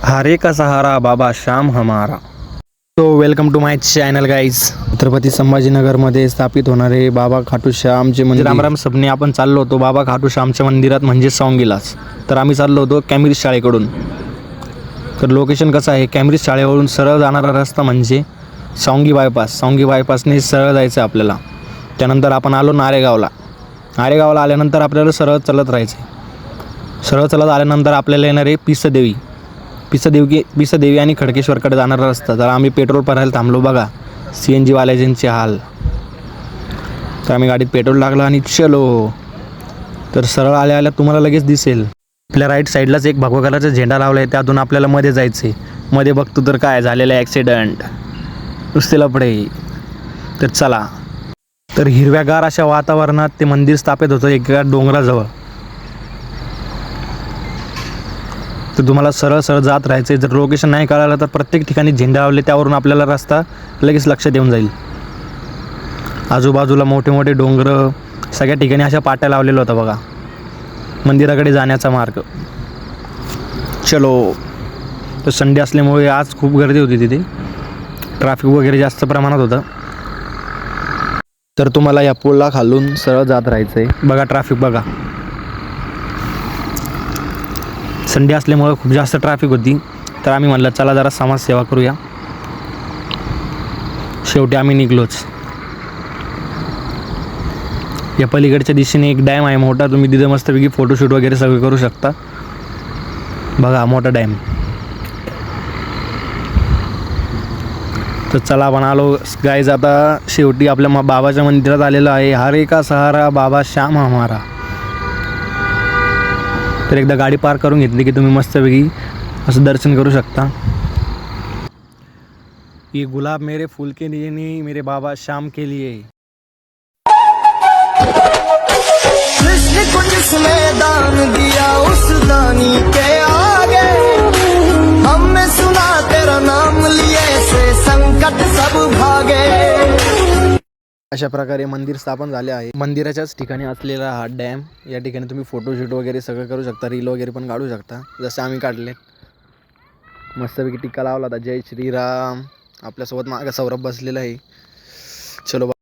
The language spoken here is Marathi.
हरे का सहारा बाबा श्याम हमारा। तो welcome to my channel guys. Chhatrapati संभाजीनगरमध्ये स्थापित होणारे बाबा खाटू श्यामचे मंदिर रामराम सपने आपण चाललो होतो बाबा खाटू श्यामच्या मंदिरात म्हणजे सौंगीलाच। तर आम्ही चाललो होतो कॅम्ब्रिज शाळेकडून। तर लोकेशन कसं आहे, कॅम्ब्रिज शाळेवरून सरळ जाणारा रस्ता म्हणजे सौंगी बायपास। सौंगी बायपासने सरळ जायचं आहे आपल्याला। त्यानंतर आपण आलो नारेगावला। नारेगावला आल्यानंतर आपल्याला सरळ चलत राहायचं आहे। सरळ चलत आल्यानंतर आपल्याला येणार आहे पिसदेवी। पिसदेवी आणि खडकेश्वरकडे जाणारा रस्ता। तर आम्ही पेट्रोल भरायला थांबलो बघा, CNG वाल्याचे हाल। तर आम्ही गाडीत पेट्रोल टाकलं आणि चलो। तर सरळ आल्या तुम्हाला लगेच दिसेल आपल्या राईट साईडलाच एक भगवा कलरचा झेंडा लावला आहे, त्यातून आपल्याला मध्ये जायचं आहे। मध्ये बघतो तर काय झालेलं ॲक्सिडेंट, नुसते लफडे। तर चला। तर हिरव्यागार अशा वातावरणात ते मंदिर स्थापित होतं एका डोंगराजवळ। तर तुम्हाला सरळ सरळ जात राहायचं आहे। जर लोकेशन नाही कळालं तर प्रत्येक ठिकाणी झेंडे लावले, त्यावरून आपल्याला रस्ता लगेच लक्षात येऊन जाईल। आजूबाजूला मोठे मोठे डोंगर, सगळ्या ठिकाणी अशा पाट्या लावलेल्या होत्या बघा, मंदिराकडे जाण्याचा मार्ग। चलो। तर संडे असल्यामुळे आज खूप गर्दी होती तिथे, ट्रॅफिक वगैरे जास्त प्रमाणात होतं। तर तुम्हाला या पुला खालून सरळ जात राहायचं आहे बघा, ट्रॅफिक बघा। संडे असल्यामुळे खूप जास्त ट्रॅफिक होती। तर आम्ही म्हटलं चला जरा समाजसेवा करूया। शेवटी आम्ही निघलोच। या पलीकडच्या दिशेने एक डॅम आहे मोठा, तुम्ही तिथे मस्तपैकी फोटोशूट वगैरे सगळं करू शकता बघा, मोठा डॅम। तर चला आपण आलो गाईज आता शेवटी आपल्या बाबाच्या मंदिरात आलेलं आहे। हरे का सहारा बाबा श्याम हमारा। तर एकदा गाडी पार्क करून घेतली की तुम्ही मस्तपैकी असं दर्शन करू शकता। ये गुलाब मेरे फूल के लिए नहीं, मेरे बाबा श्याम के लिए। कृष्ण को जिसने दान दिया उस दानी के आगे, हमने सुना तेरा नाम लिए से संकट सब भागे। अशा प्रकारे मंदिर स्थापन झाले आहे। मंदिराच्याच ठिकाणी असलेला हा डॅम, या ठिकाणी तुम्ही फोटोशूट वगैरे सगळं करू शकता, रील वगैरे पण काढू शकता जसे आम्ही काढले। मस्तपैकी टिक्का लावला होता जय श्रीराम। आपल्यासोबत मागं सौरभ बसलेला आहे। चलो।